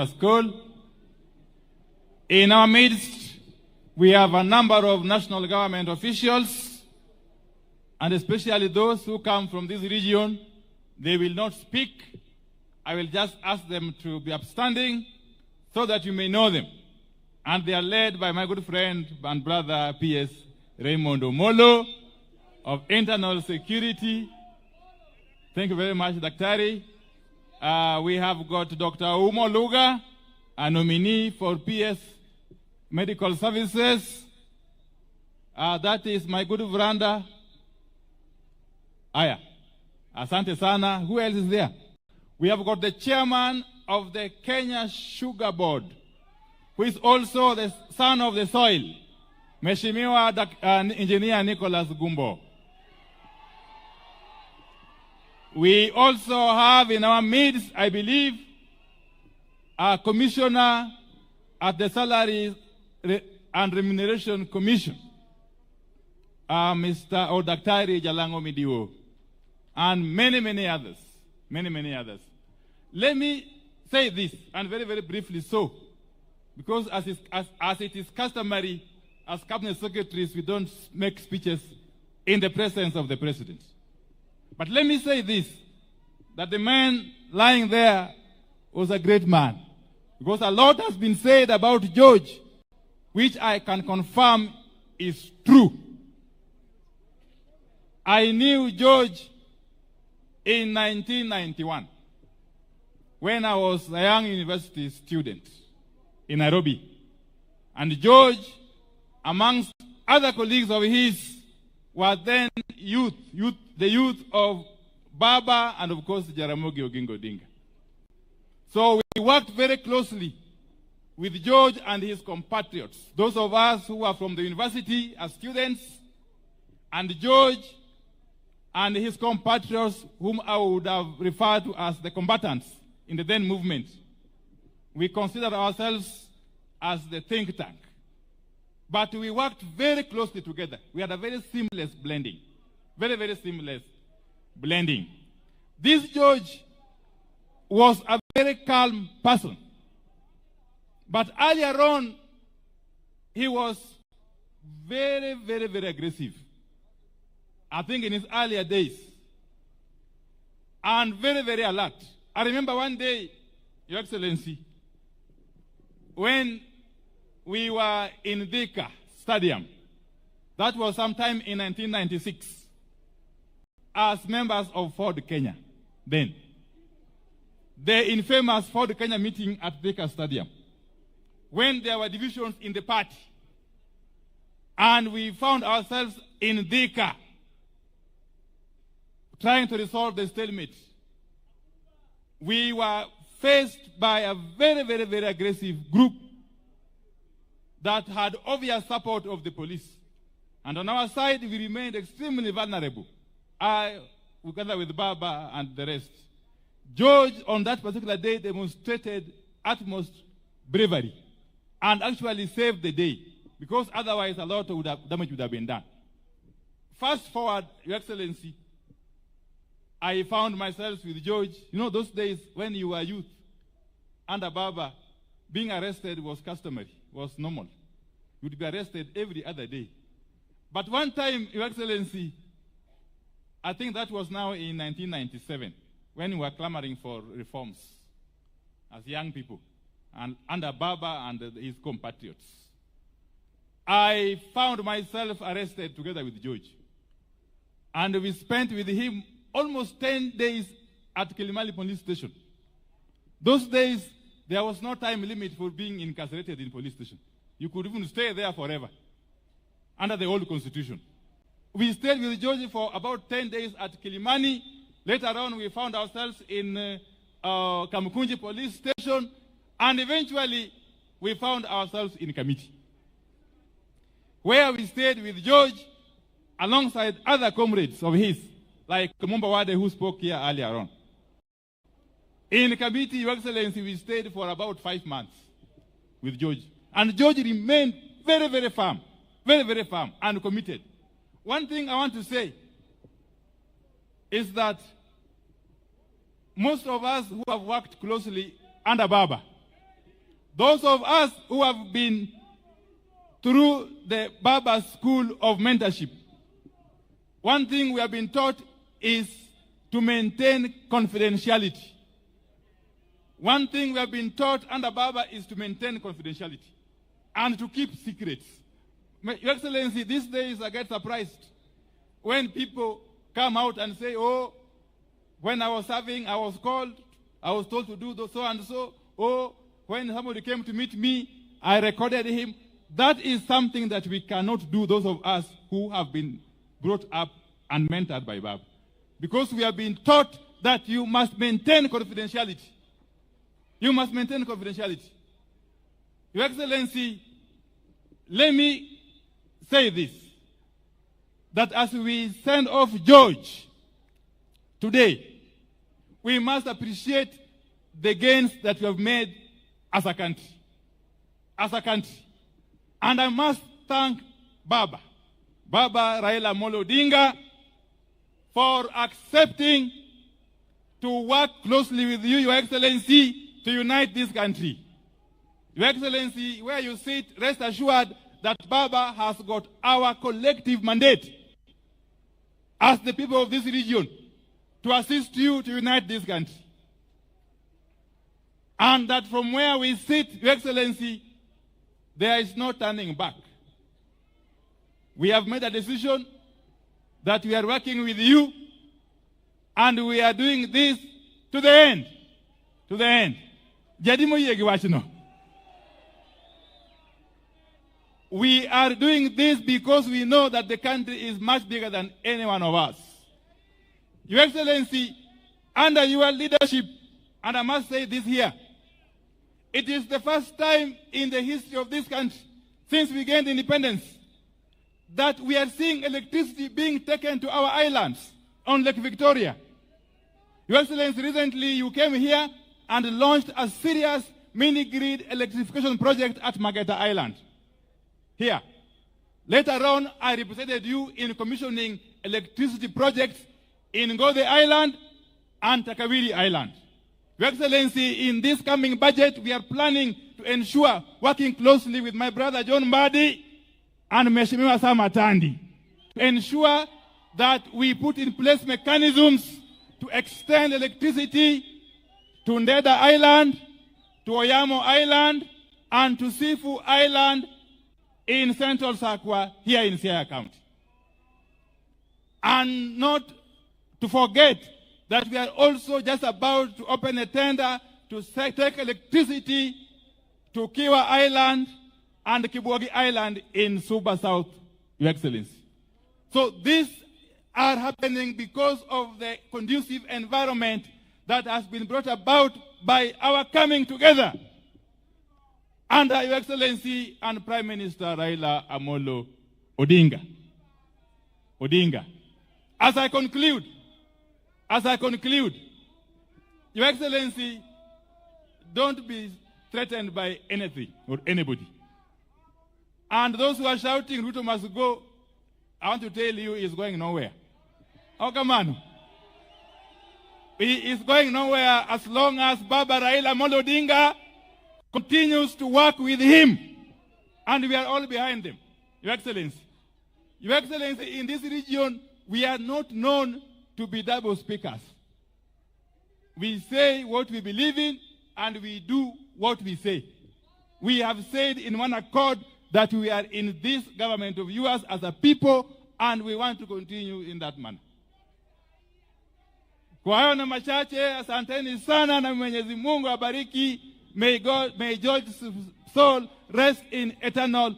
School. In our midst, we have a number of national government officials, and especially those who come from this region. They will not speak. I will just ask them to be upstanding so that you may know them. And they are led by my good friend and brother P.S. Raymond Omolo of Internal Security. Thank you very much, Daktari. We have got Dr. Umo Luga, a nominee for PS Medical Services. That is my good Vranda. Aya. Asante sana. Who else is there? We have got the chairman of the Kenya Sugar Board, who is also the son of the soil, Mheshimiwa Engineer Nicholas Gumbo. We also have in our midst, I believe, a commissioner at the Salary and Remuneration Commission, Mr. Daktari Jalango Midiwo, and many others, many others. Let me say this, and very briefly so, because as it is customary, as cabinet secretaries, we don't make speeches in the presence of the president. But let me say this, that the man lying there was a great man. Because a lot has been said about George, which I can confirm is true. I knew George in 1991, when I was a young university student in Nairobi. And George, amongst other colleagues of his, were then the youth of Baba and of course Jaramogi Oginga Odinga. So we worked very closely with George and his compatriots, those of us who are from the university as students, and George and his compatriots, whom I would have referred to as the combatants in the then movement. We considered ourselves as the think tank. But we worked very closely together. We had a very seamless blending. Very seamless blending. This George was a very calm person. But earlier on, he was very aggressive. I think in his earlier days. And very alert. I remember one day, Your Excellency, when we were in Thika Stadium. That was sometime in 1996. As members of Ford Kenya then. The infamous Ford Kenya meeting at Thika Stadium. When there were divisions in the party. And we found ourselves in Thika trying to resolve the stalemate. We were faced by a very aggressive group that had obvious support of the police. And on our side, we remained extremely vulnerable. I, together with Baba and the rest. George, on that particular day, demonstrated utmost bravery and actually saved the day, because otherwise a lot of damage would have been done. Fast forward, Your Excellency, I found myself with George. You know, those days when you were youth, under Baba, being arrested was customary, was normal. You would be arrested every other day. But one time, Your Excellency, I think that was now in 1997, when we were clamoring for reforms as young people, and under Baba and his compatriots. I found myself arrested together with George. And we spent with him almost 10 days at Kilimali police station. Those days, there was no time limit for being incarcerated in police station. You could even stay there forever, under the old constitution. We stayed with George for about 10 days at Kilimani. Later on, we found ourselves in Kamukunji police station, and eventually, we found ourselves in Kamiti, where we stayed with George alongside other comrades of his, like Mumba Wade, who spoke here earlier on. In Kamiti, Your Excellency, we stayed for about 5 months with George. And George remained very firm, very firm and committed. One thing I want to say is that most of us who have worked closely under Baba Those of us who have been through the Baba School of Mentorship, one thing we have been taught is to maintain confidentiality. One thing we have been taught under Baba is to maintain confidentiality and to keep secrets. Your Excellency, these days I get surprised when people come out and say, oh, when I was serving, I was called, I was told to do so and so. Oh, when somebody came to meet me, I recorded him. That is something that we cannot do, those of us who have been brought up and mentored by Baba. Because we have been taught that you must maintain confidentiality. You must maintain confidentiality. Your Excellency, let me say this, that as we send off George today, we must appreciate the gains that we have made as a country. As a country. And I must thank Baba Raila Amolo Odinga, for accepting to work closely with you, Your Excellency, to unite this country. Your Excellency, where you sit, rest assured that Baba has got our collective mandate as the people of this region to assist you to unite this country. And that from where we sit, Your Excellency, there is no turning back. We have made a decision that we are working with you, and we are doing this to the end. To the end. We are doing this because we know that the country is much bigger than any one of us. Your Excellency, under your leadership, and I must say this here, it is the first time in the history of this country, since we gained independence, that we are seeing electricity being taken to our islands on Lake Victoria. Your Excellency, recently you came here and launched a serious mini-grid electrification project at Mageta Island. Here. Later on, I represented you in commissioning electricity projects in Ngode Island and Takawiri Island. Your Excellency, in this coming budget, we are planning to ensure, working closely with my brother John Mbadi and Mheshimiwa Samatandi, to ensure that we put in place mechanisms to extend electricity to Ndeda Island, to Oyamo Island, and to Sifu Island in Central Sakwa, here in Siaya County. And not to forget that we are also just about to open a tender to take electricity to Kiwa Island and Kibuagi Island in Suba South, Your Excellency. So these are happening because of the conducive environment that has been brought about by our coming together under Your Excellency and Prime Minister Raila Amolo Odinga. As I conclude, Your Excellency, don't be threatened by anything or anybody. And those who are shouting, Ruto must go, I want to tell you, he is going nowhere. Oh, come on. He is going nowhere as long as Baba Raila Amolo Odinga continues to work with him. And we are all behind him. Your Excellency. Your Excellency, in this region, we are not known to be double speakers. We say what we believe in, and we do what we say. We have said in one accord that we are in this government of yours as a people, and we want to continue in that manner. Kwa hayo na machache, asanteni sana na Mwenyezi Mungu abariki. May George's soul rest in eternal